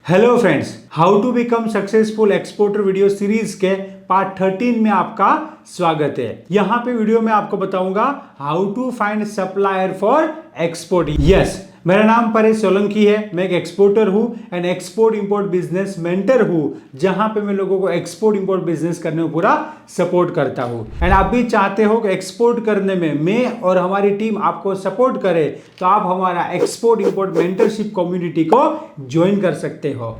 Hello friends, how to become successful exporter video series के part 13 में आपका स्वागत है। यहाँ पे वीडियो में आपको बताऊंगा how to find supplier for export. Yes, मेरा नाम परेश सोलंकी है। मैं एक एक्सपोर्टर हूँ and export import business mentor हूँ, जहां पे मैं लोगों को एक्सपोर्ट इंपोर्ट बिजनेस करने में पूरा सपोर्ट करता हूँ। एंड आप भी चाहते हो कि एक्सपोर्ट करने में मैं और हमारी टीम आपको सपोर्ट करे, तो आप हमारा एक्सपोर्ट इंपोर्ट मेंटरशिप कम्युनिटी को ज्वाइन कर सकते हो।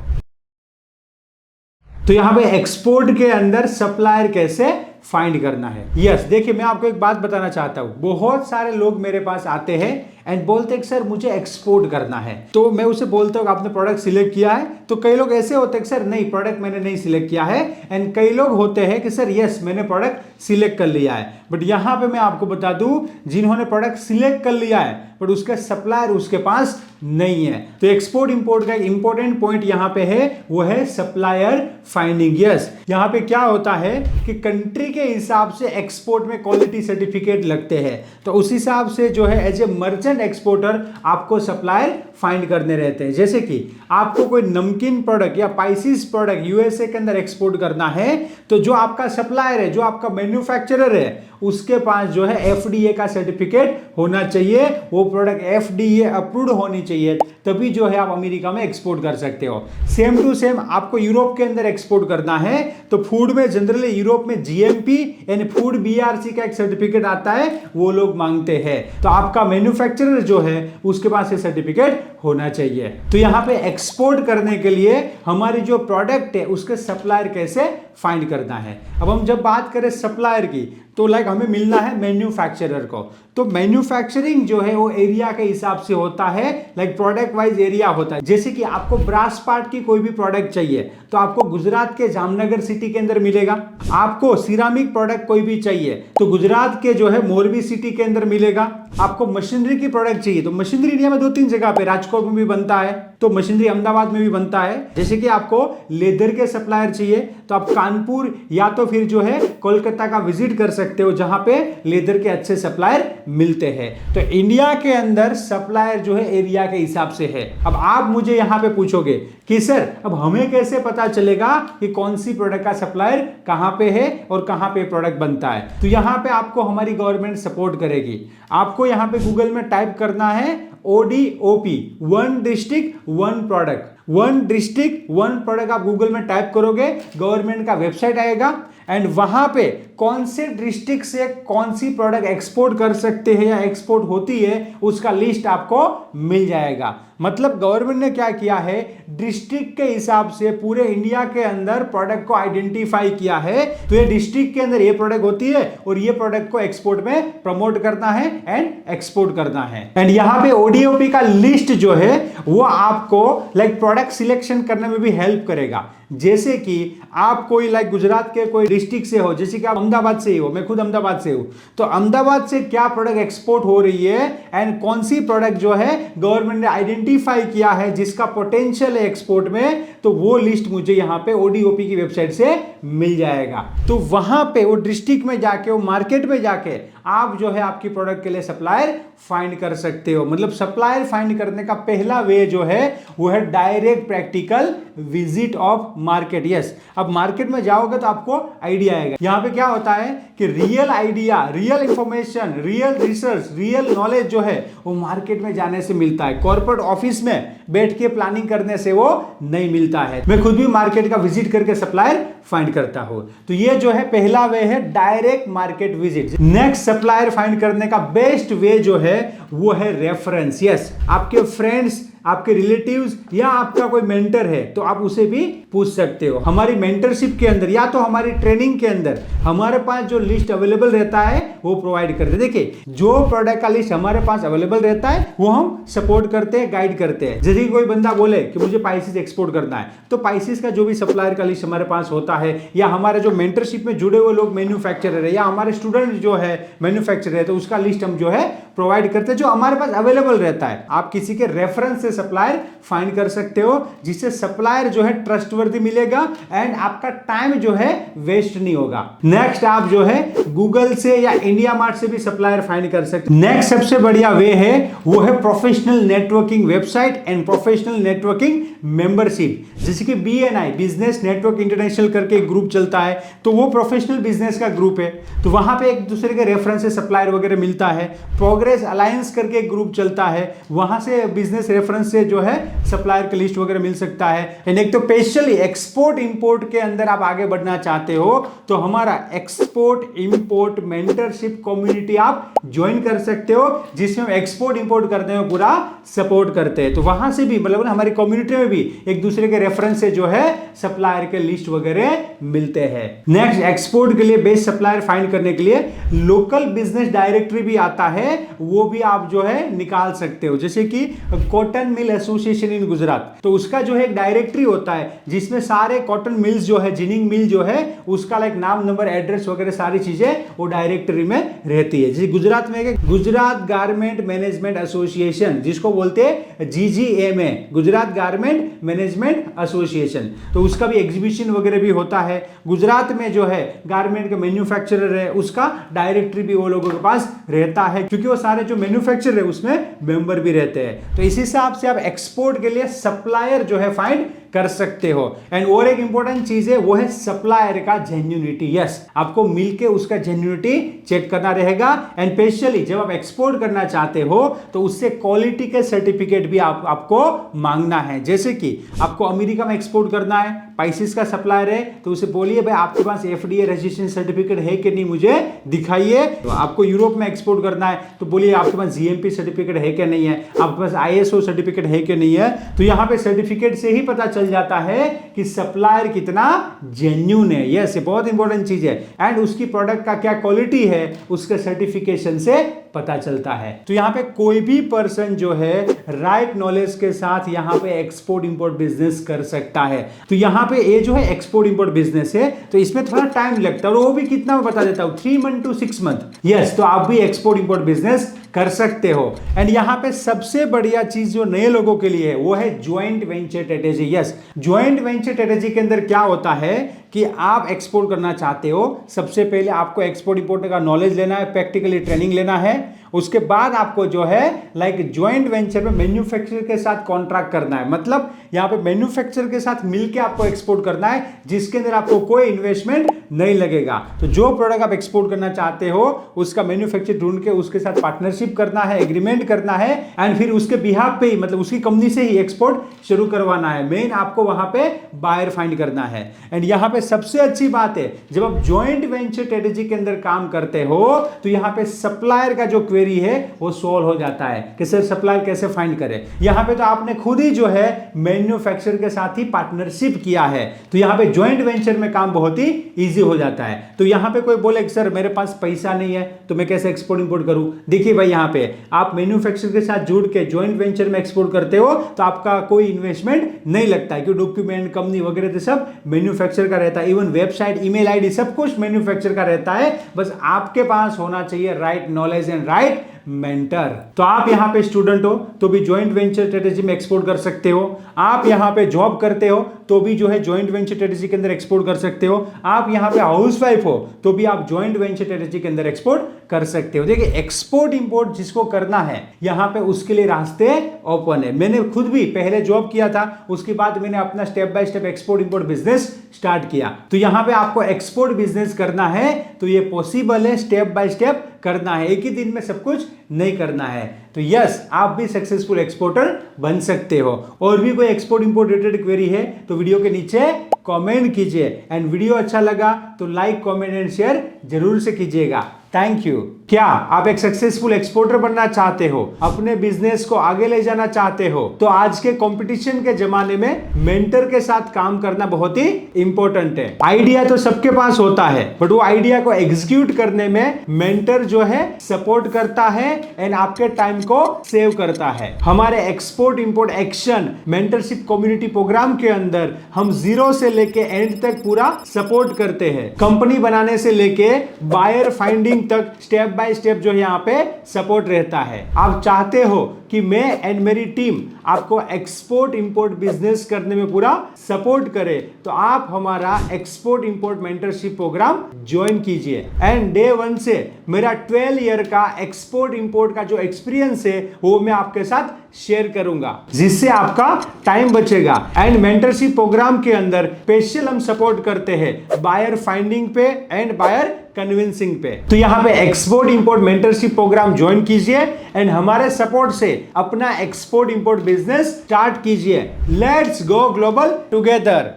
तो यहां पे एक्सपोर्ट के अंदर सप्लायर कैसे फाइंड करना है। यस, देखिए मैं आपको एक बात बताना चाहता हूं। बहुत सारे लोग मेरे पास आते हैं एंड बोलते हैं कि सर मुझे एक्सपोर्ट करना है। तो मैं उसे बोलता हूं कि आपने प्रोडक्ट सिलेक्ट किया है। तो कई लोग ऐसे होते हैं कि सर नहीं, प्रोडक्ट मैंने नहीं सिलेक्ट किया है। एंड कई लोग होते हैं कि सर यस, मैंने प्रोडक्ट सिलेक्ट कर लिया है। बट यहां पे मैं आपको बता दूं, जिन्होंने प्रोडक्ट सिलेक्ट कर लिया है बट उसका सप्लायर उसके पास नहीं है, तो एक्सपोर्ट इंपोर्ट का एक इंपॉर्टेंट पॉइंट यहां पे है, वो है सप्लायर फाइंडिंग। यस, यहां पे क्या होता है कि कंट्री के हिसाब से एक्सपोर्ट में क्वालिटी सर्टिफिकेट लगते हैं। तो उस हिसाब से जो है एज ए मर्चेंट एक्सपोर्टर आपको सप्लायर फाइंड करने रहते हैं। जैसे कि आपको कोई नमकीन प्रोडक्ट या स्पाइसेस प्रोडक्ट यूएसए के अंदर एक्सपोर्ट करना है, तो जो आपका सप्लायर है, जो आपका मैन्युफैक्चरर है, उसके पास जो है एफडीए का सर्टिफिकेट होना चाहिए। वो प्रोडक्ट एफडीए अप्रूव्ड होनी चाहिए, तभी जो है आप अमेरिका में एक्सपोर्ट कर सकते हो। सेम टू सेम आपको यूरोप के अंदर एक्सपोर्ट करना है, तो फूड में जनरली यूरोप में जीएमपी यानी फूड बीआरसी का एक सर्टिफिकेट आता है, वो लोग मांगते हैं। तो आपका मैन्युफैक्चरर जो है उसके पास ये सर्टिफिकेट होना चाहिए। तो यहां पे एक्सपोर्ट करने के लिए हमारी जो प्रोडक्ट है उसके सप्लायर कैसे फाइंड करना है। अब हम जब बात करें सप्लायर की, तो लाइक हमें मिलना है मैन्युफैक्चरर को। तो मैन्युफैक्चरिंग जो है वो एरिया के हिसाब से होता है, लाइक प्रोडक्ट वाइज एरिया होता है। जैसे कि आपको ब्रास पार्ट की कोई भी प्रोडक्ट चाहिए तो आपको गुजरात के जामनगर सिटी के अंदर मिलेगा। आपको सिरामिक प्रोडक्ट कोई भी चाहिए तो गुजरात के जो है मोरबी सिटी के अंदर मिलेगा। आपको मशीनरी की प्रोडक्ट चाहिए तो मशीनरी इंडिया में 2-3 जगह पे, राजकोट में भी बनता है, तो मशीनरी अहमदाबाद में भी बनता है। जैसे कि आपको लेदर के सप्लायर चाहिए तो आप कानपुर या तो फिर जो है कोलकाता का विजिट कर सकते हो, जहां पे लेदर के अच्छे सप्लायर मिलते हैं। तो इंडिया के अंदर सप्लायर जो है एरिया के हिसाब से है। अब आप मुझे यहां पे पूछोगे कि सर अब हमें कैसे पता चलेगा कि कौन सी प्रोडक्ट का सप्लायर कहां पे है और कहां पे प्रोडक्ट बनता है। तो यहां पे आपको हमारी गवर्नमेंट सपोर्ट करेगी। आपको यहां पे गूगल में टाइप करना है ODOP, one district one product. One district one product आप गूगल में टाइप करोगे, गवर्नमेंट का वेबसाइट आएगा एंड वहां पे कौन से डिस्ट्रिक्ट से कौन सी प्रोडक्ट एक्सपोर्ट कर सकते हैं या एक्सपोर्ट होती है, उसका लिस्ट आपको मिल जाएगा। मतलब गवर्नमेंट ने क्या किया है, डिस्ट्रिक्ट के हिसाब से पूरे इंडिया के अंदर प्रोडक्ट को आइडेंटिफाई किया है। तो ये डिस्ट्रिक्ट के अंदर ये प्रोडक्ट होती है और ये प्रोडक्ट को एक्सपोर्ट में प्रमोट करना है एंड एक्सपोर्ट करना है। एंड यहाँ पे ODOP का लिस्ट जो है वो आपको लाइक प्रोडक्ट सिलेक्शन करने में भी हेल्प करेगा। जैसे कि आप कोई लाइक गुजरात के कोई डिस्ट्रिक्ट से हो, जैसे कि आप अहमदाबाद से ही हो, मैं खुद अहमदाबाद से हूं, तो अहमदाबाद से क्या प्रोडक्ट एक्सपोर्ट हो रही है एंड कौन सी प्रोडक्ट जो है गवर्नमेंट ने आइडेंटिफाई किया है जिसका पोटेंशियल है एक्सपोर्ट में, तो वो लिस्ट मुझे यहां पे ODOP की वेबसाइट से मिल जाएगा। तो वहां पे वो डिस्ट्रिक्ट में जाके, वो मार्केट में जाके आप जो है आपकी प्रोडक्ट के लिए सप्लायर फाइंड कर सकते हो। मतलब सप्लायर फाइंड करने का पहला वे जो है वो है direct practical visit of market. Yes, अब मार्केट में जाओगे तो आपको आइडिया आएगा। यहां पे क्या होता है कि real idea, real information, real research, real knowledge जो है वो मार्केट में जाने से मिलता है। कॉर्पोरेट ऑफिस में बैठ के प्लानिंग करने से वो नहीं मिलता है। मैं खुद भी मार्केट का विजिट करके सप्लायर फाइंड करता हूं। तो ये जो है पहला वे है direct market visit. Next supplier find करने का बेस्ट वे जो है वो है रेफरेंस। यस, आपके फ्रेंड्स, आपके रिलेटिव्स या आपका कोई मेंटर है तो आप उसे भी पूछ सकते हो। हमारी मेंटरशिप के अंदर या तो हमारी ट्रेनिंग के अंदर हमारे पास जो लिस्ट अवेलेबल रहता है वो प्रोवाइड करते हैं। देखिए, जो प्रोडक्ट का लिस्ट हमारे पास अवेलेबल रहता है वो हम सपोर्ट करते हैं, गाइड करते हैं। जैसे कोई बंदा बोले कि मुझे स्पाइसेस एक्सपोर्ट करना है, तो स्पाइसेस का जो भी सप्लायर का लिस्ट हमारे पास होता है, या हमारे जो मेंटरशिप में जुड़े हुए लोग मैन्युफैक्चरर है या हमारे स्टूडेंट जो है मैन्युफैक्चरर है, तो उसका लिस्ट हम जो है प्रोवाइड करते हैं जो हमारे पास अवेलेबल रहता है। आप किसी के रेफरेंस से सप्लायर फाइंड कर सकते हो, जिससे सप्लायर जो है ट्रस्टवर्दी मिलेगा एंड आपका टाइम जो है वेस्ट नहीं होगा। नेक्स्ट आप जो है गूगल से या इंडिया मार्ट से भी सप्लायर फाइंड कर सकते। नेक्स्ट सबसे बढ़िया वे है वो है professional networking website and professional networking membership. जैसे कि BNI, बिजनेस नेटवर्क इंटरनेशनल करके एक ग्रुप चलता है, तो वो प्रोफेशनल बिजनेस का ग्रुप है, तो वहां पे एक दूसरे के रेफरेंस से सप्लायर वगैरह मिलता है। प्रोग्रेस अलायंस करके एक ग्रुप चलता है, वहां से बिजनेस रेफरेंस से जो है सप्लायर की लिस्ट वगैरह मिल सकता है। एंड एक तो स्पेशली एक्सपोर्ट इंपोर्ट के अंदर आप आगे बढ़ना चाहते हो तो हमारा एक्सपोर्ट इंपोर्ट मेंटरशिप कम्युनिटी आप ज्वाइन कर सकते हो, जिसमें हम एक्सपोर्ट इंपोर्ट करने में पूरा सपोर्ट करते हैं। तो वहां से भी मतलब हमारी कम्युनिटी में भी एक दूसरे के रेफरेंस से जो है सप्लायर के लिस्ट वगैरह मिलते हैं। नेक्स्ट, एक्सपोर्ट के लिए बेस्ट सप्लायर फाइंड करने के लिए लोकल बिजनेस डायरेक्टरी भी आता है, वो भी आप जो है निकाल सकते हो। जैसे कि cotton mill association in Gujarat, तो उसका जो है एक डायरेक्टरी होता है जिसमें सारे कॉटन मिल्स जो है, जिनिंग मिल जो है, उसका लाइक नाम, नंबर, एड्रेस वगैरह सारी चीजें वो डायरेक्टरी में रहती है। जैसे गुजरात में गुजरात गारमेंट मैनेजमेंट एसोसिएशन, जिसको बोलते हैं GGMA, Gujarat garment management association, तो उसका भी एग्जीबिशन वगैरह भी होता है। गुजरात में जो है गारमेंट के मैन्युफैक्चरर है, उसका डायरेक्टरी भी वो लोगों के पास रहता है, क्योंकि वो सारे जो मैन्युफैक्चरर है उसमें मेंबर भी रहते हैं। तो इस हिसाब से आप एक्सपोर्ट के लिए सप्लायर जो है फाइंड कर सकते हो। एंड और एक इंपॉर्टेंट चीज है, वो है सप्लायर का जेन्युइनिटी। यस, आपको मिलके उसका जेन्युइनिटी चेक करना रहेगा। एंड स्पेशली जब आप एक्सपोर्ट करना चाहते हो तो उससे क्वालिटी के सर्टिफिकेट भी आपको मांगना है। जैसे कि आपको अमेरिका में एक्सपोर्ट करना है, स्पाइसेस का सप्लायर है, तो उसे बोलिए भाई आपके पास FDA रजिस्ट्रेशन सर्टिफिकेट है कि नहीं, मुझे दिखाइए। तो आपको यूरोप में एक्सपोर्ट करना है, तो बोलिए आपके पास GMP सर्टिफिकेट है कि नहीं है, आपके पास ISO सर्टिफिकेट है कि नहीं है। तो यहां पे सर्टिफिकेट से ही पता चल जाता है कि सप्लायर कितना जेन्युइन है। यस, ये बहुत इंपॉर्टेंट चीज है। एंड उसकी प्रोडक्ट का क्या क्वालिटी है, उसके सर्टिफिकेशन से पता चलता है। तो यहां पे कोई भी पर्सन जो है राइट नॉलेज के साथ यहां पे एक्सपोर्ट इंपोर्ट बिजनेस कर सकता है। तो यहां पे ये जो है एक्सपोर्ट इंपोर्ट बिजनेस है, तो इसमें थोड़ा टाइम लगता है, और वो भी कितना मैं बता देता हूं, 3 मंथ to 6 मंथ। यस, तो आप भी एक्सपोर्ट इंपोर्ट बिजनेस कर सकते हो। एंड यहां पे सबसे बढ़िया चीज जो नए लोगों के लिए है वो है joint venture strategy. Yes, joint venture strategy के अंदर क्या होता है कि आप एक्सपोर्ट करना चाहते हो, सबसे पहले आपको एक्सपोर्ट इंपोर्ट का नॉलेज लेना है, प्रैक्टिकली ट्रेनिंग लेना है। उसके बाद आपको जो है लाइक ज्वाइंट वेंचर में मैन्युफैक्चरर के साथ कॉन्ट्रैक्ट करना है। मतलब यहां पे मैन्युफैक्चरर के साथ मिलके आपको एक्सपोर्ट करना है, जिसके अंदर आपको कोई इन्वेस्टमेंट नहीं लगेगा। तो जो प्रोडक्ट आप एक्सपोर्ट करना चाहते हो उसका मैन्युफैक्चरर ढूंढ के उसके साथ पार्टनरशिप करना है, एग्रीमेंट करना है, एंड फिर उसके बिहाफ पे ही, मतलब उसकी कंपनी से ही एक्सपोर्ट शुरू करवाना है। मेन आपको वहां पे बायर फाइंड करना है। एंड यहां पे सबसे अच्छी बात है, जब आप ज्वाइंट वेंचर स्ट्रेटेजी के अंदर काम करते हो तो यहां पे सप्लायर का जो क्वेरी है वो सॉल्व हो जाता है कि सर सप्लायर कैसे फाइंड करें। यहां पे तो आपने खुद ही जो है मैन्युफैक्चरर के साथ ही पार्टनरशिप किया है, तो यहां पे ज्वाइंट वेंचर में काम बहुत ही इजी हो जाता है। तो यहां पे कोई बोले कि सर मेरे पास पैसा नहीं है तो मैं कैसे एक्सपोर्ट इंपोर्ट करूं, देखिए भाई यहां पे आप मैन्युफैक्चरर के साथ जुड़ के ज्वाइंट वेंचर में एक्सपोर्ट करते हो तो आपका कोई इन्वेस्टमेंट नहीं लगता है, क्योंकि डॉक्यूमेंट, कंपनी वगैरह तो सब मैन्युफैक्चरर का रहता है, इवन वेबसाइट, ईमेल आईडी सब कुछ मैन्युफैक्चरर का रहता है। बस आपके पास होना चाहिए right knowledge and right mentor. तो आप यहां पे स्टूडेंट हो तो भी ज्वाइंट वेंचर स्ट्रेटेजी में एक्सपोर्ट कर सकते हो, आप यहां पे जॉब करते हो तो भी जो है ज्वाइंट वेंचर स्ट्रेटेजी के अंदर एक्सपोर्ट कर सकते हो, आप यहां पे हाउसवाइफ हो तो भी आप ज्वाइंट वेंचर स्ट्रेटेजी के अंदर एक्सपोर्ट कर सकते हो। देखिए एक्सपोर्ट इंपोर्ट जिसको करना है यहां पे उसके लिए रास्ते ओपन है। मैंने खुद भी पहले जॉब किया था, उसके बाद मैंने अपना step by step export import business start किया। तो यहां पे आपको एक्सपोर्ट बिजनेस करना है तो ये पॉसिबल है, स्टेप बाय स्टेप करना है, एक ही दिन में सब कुछ नहीं करना है। तो यस, आप भी सक्सेसफुल एक्सपोर्टर बन सकते हो। और भी कोई एक्सपोर्ट इंपोर्ट रिलेटेड क्वेरी है तो वीडियो के नीचे कमेंट कीजिए। एंड वीडियो अच्छा लगा तो लाइक, कमेंट एंड शेयर जरूर से कीजिएगा। Thank you. क्या आप एक सक्सेसफुल एक्सपोर्टर बनना चाहते हो, अपने बिजनेस को आगे ले जाना चाहते हो, तो आज के कंपटीशन के जमाने में मेंटर के साथ काम करना बहुत ही इंपॉर्टेंट है। आइडिया तो सबके पास होता है, बट वो आइडिया को एग्जीक्यूट करने में मेंटर जो है सपोर्ट करता है एंड आपके टाइम को सेव करता है। हमारे export import action mentorship community program के अंदर हम 0 से लेके एंड तक पूरा सपोर्ट करते हैं। कंपनी बनाने से लेके बायर फाइंडिंग तक स्टेप बाय स्टेप जो यहाँ पे सपोर्ट रहता है। आप चाहते हो कि मैं एंड मेरी टीम आपको एक्सपोर्ट इंपोर्ट बिजनेस करने में पूरा सपोर्ट करे तो आप हमारा export import mentorship program join कीजिए। एंड डे 1 से मेरा 12 ईयर का एक्सपोर्ट इंपोर्ट का जो एक्सपीरियंस है वो मैं आपके साथ शेयर करूंगा, जिससे आपका टाइम बचेगा। एंड मेंटरशिप प्रोग्राम के अंदर स्पेशल हम सपोर्ट करते हैं बायर फाइंडिंग पे एंड बायर कन्विंसिंग पे। तो यहां पे export import mentorship program join कीजिए एंड हमारे सपोर्ट से अपना एक्सपोर्ट इंपोर्ट बिजनेस स्टार्ट कीजिए। Let's go global together.